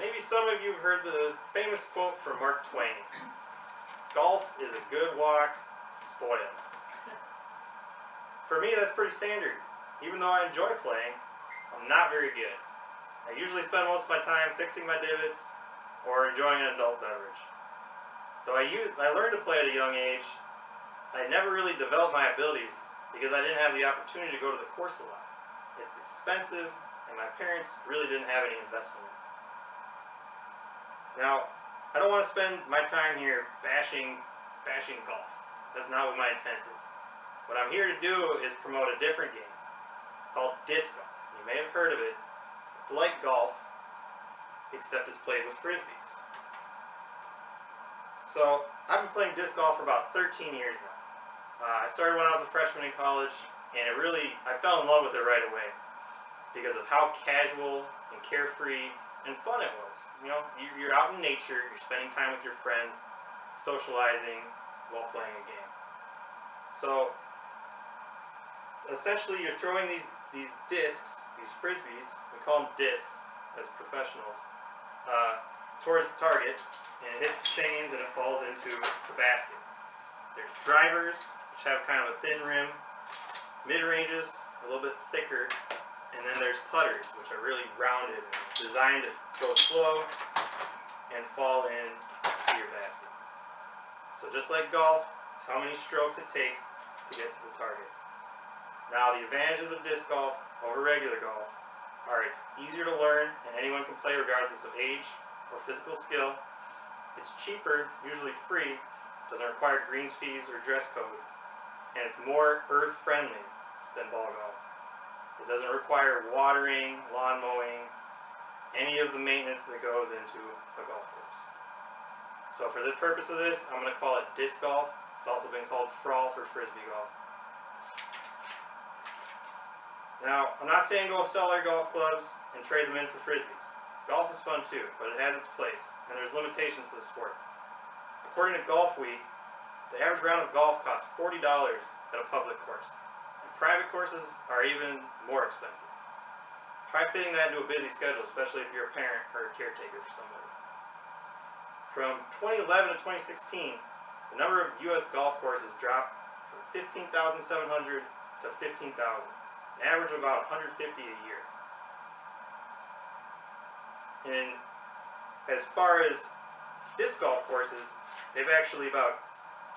Maybe some of you have heard the famous quote from Mark Twain. Golf is a good walk, spoiled. For me, that's pretty standard. Even though I enjoy playing, I'm not very good. I usually spend most of my time fixing my divots or enjoying an adult beverage. Though I learned to play at a young age, I never really developed my abilities because I didn't have the opportunity to go to the course a lot. It's expensive, and my parents really didn't have any investment in it. Now, I don't want to spend my time here bashing golf. That's not what my intent is. What I'm here to do is promote a different game called disc golf. You may have heard of it. It's like golf, except it's played with frisbees. So, I've been playing disc golf for about 13 years now. I started when I was a freshman in college, and I fell in love with it right away because of how casual and carefree and fun it was. You know, you're out in nature, you're spending time with your friends, socializing while playing a game. So, essentially you're throwing these discs, these frisbees, we call them discs as professionals, towards the target, and it hits the chains and it falls into the basket. There's drivers, which have kind of a thin rim, mid-ranges, a little bit thicker, and then there's putters, which are really rounded and designed to go slow and fall into your basket. So just like golf, it's how many strokes it takes to get to the target. Now the advantages of disc golf over regular golf are it's easier to learn and anyone can play regardless of age or physical skill. It's cheaper, usually free, doesn't require greens fees or dress code, and it's more earth friendly than ball golf. It doesn't require watering, lawn mowing, any of the maintenance that goes into a golf course. So for the purpose of this, I'm going to call it disc golf. It's also been called frawl for frisbee golf. Now, I'm not saying go sell our golf clubs and trade them in for frisbees. Golf is fun too, but it has its place, and there's limitations to the sport. According to Golf Week, the average round of golf costs $40 at a public course. Private courses are even more expensive. Try fitting that into a busy schedule, especially if you're a parent or a caretaker for somebody. From 2011 to 2016, the number of U.S. golf courses dropped from 15,700 to 15,000, an average of about 150 a year. And as far as disc golf courses, they've actually about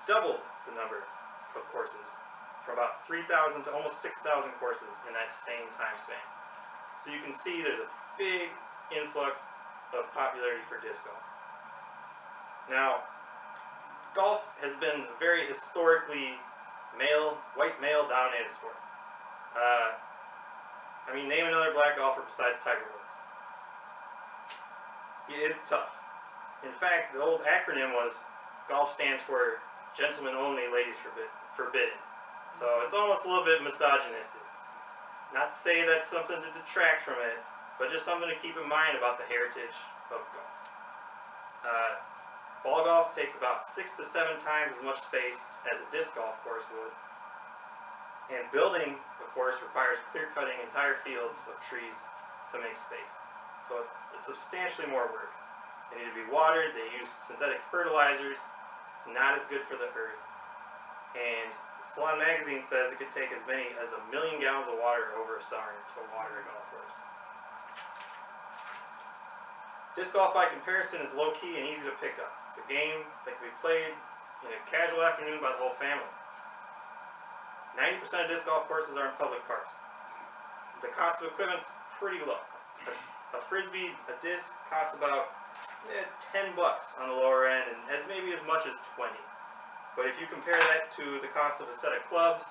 doubled the number of courses, from about 3,000 to almost 6,000 courses in that same time span. So you can see there's a big influx of popularity for disc golf. Now, golf has been a very historically white male dominated sport. Name another black golfer besides Tiger Woods. It's tough. In fact, the old acronym was golf stands for gentlemen only, ladies forbidden. So it's almost a little bit misogynistic. Not to say that's something to detract from it, but just something to keep in mind about the heritage of golf. Ball golf takes about 6 to 7 times as much space as a disc golf course would. And building the course requires clear-cutting entire fields of trees to make space. So it's substantially more work. They need to be watered, they use synthetic fertilizers, it's not as good for the earth. And Salon Magazine says it could take as many as 1 million gallons of water over a summer to water a golf course. Disc golf, by comparison, is low-key and easy to pick up. It's a game that can be played in a casual afternoon by the whole family. 90% of disc golf courses are in public parks. The cost of equipment is pretty low. A frisbee, a disc, costs about $10 on the lower end, and maybe as much as $20. But if you compare that to the cost of a set of clubs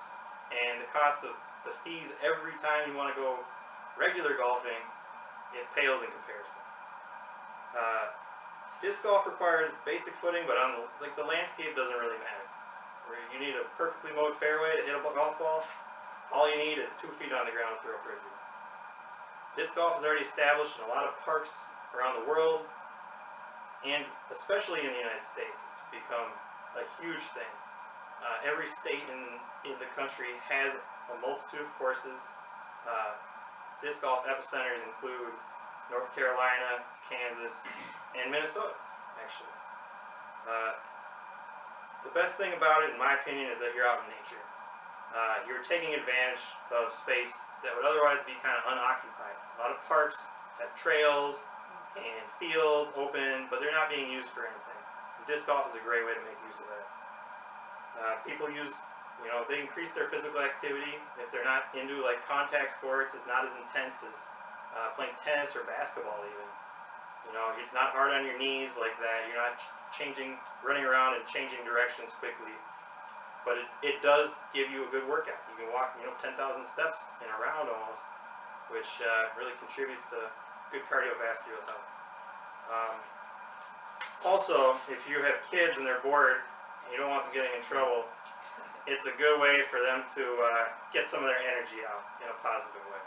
and the cost of the fees every time you want to go regular golfing, it pales in comparison. Disc golf requires basic footing, but the landscape doesn't really matter. Where you need a perfectly mowed fairway to hit a golf ball, all you need is 2 feet on the ground to throw a frisbee. Disc golf is already established in a lot of parks around the world, and especially in the United States, it's become a huge thing. Every state in the country has a multitude of courses. Disc golf epicenters include North Carolina, Kansas, and Minnesota, actually. The best thing about it, in my opinion, is that you're out in nature. You're taking advantage of space that would otherwise be kind of unoccupied. A lot of parks have trails and fields open, but they're not being used for anything. And disc golf is a great way to make use of that. People use, they increase their physical activity. If they're not into like contact sports, it's not as intense as playing tennis or basketball even. It's not hard on your knees like that. You're not running around and changing directions quickly. But it does give you a good workout. You can walk, 10,000 steps in a round almost, which really contributes to good cardiovascular health. Also, if you have kids and they're bored, and you don't want them getting in trouble, it's a good way for them to get some of their energy out in a positive way.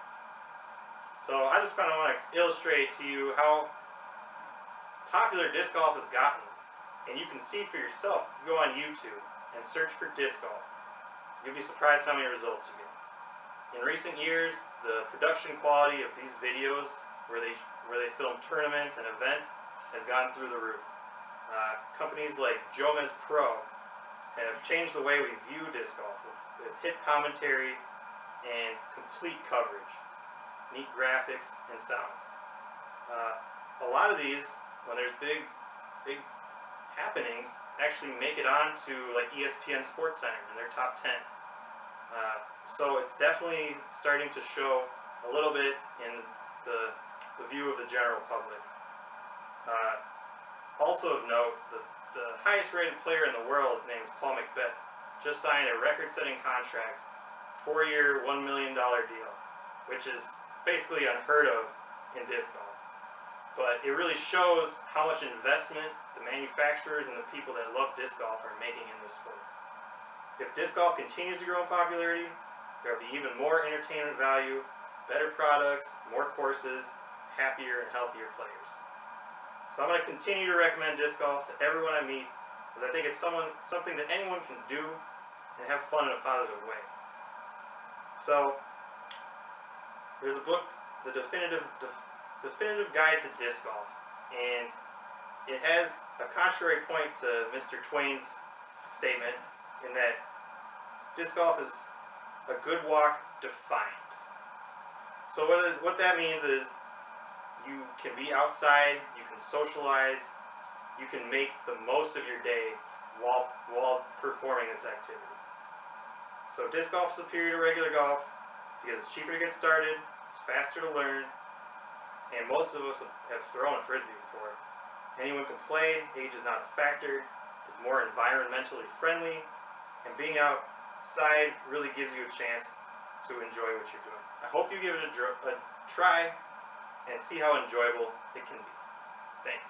So I just kind of want to illustrate to you how popular disc golf has gotten. And you can see for yourself. If you go on YouTube and search for disc golf, you'll be surprised how many results you get. In recent years, the production quality of these videos where they film tournaments and events has gone through the roof. Companies like Jomez Pro have changed the way we view disc golf with hit commentary and complete coverage, neat graphics and sounds. A lot of these, when there's big happenings, actually make it on to like ESPN Sports Center in their top 10. So it's definitely starting to show a little bit in the view of the general public. Also of note, the highest rated player in the world, his name is Paul McBeth, just signed a record-setting contract, 4-year, $1 million deal, which is basically unheard of in disc golf. But it really shows how much investment the manufacturers and the people that love disc golf are making in this sport. If disc golf continues to grow in popularity, there will be even more entertainment value, better products, more courses, happier and healthier players. So I'm going to continue to recommend disc golf to everyone I meet, because I think it's something that anyone can do and have fun in a positive way. So there's a book, The Definitive Guide to Disc Golf, and it has a contrary point to Mr. Twain's statement in that disc golf is a good walk defined. So what that means is you can be outside, you can socialize, you can make the most of your day while performing this activity. So disc golf is superior to regular golf because it's cheaper to get started, it's faster to learn, and most of us have thrown a frisbee before. Anyone can play, age is not a factor, it's more environmentally friendly, and being outside really gives you a chance to enjoy what you're doing. I hope you give it a try and see how enjoyable it can be. Thanks.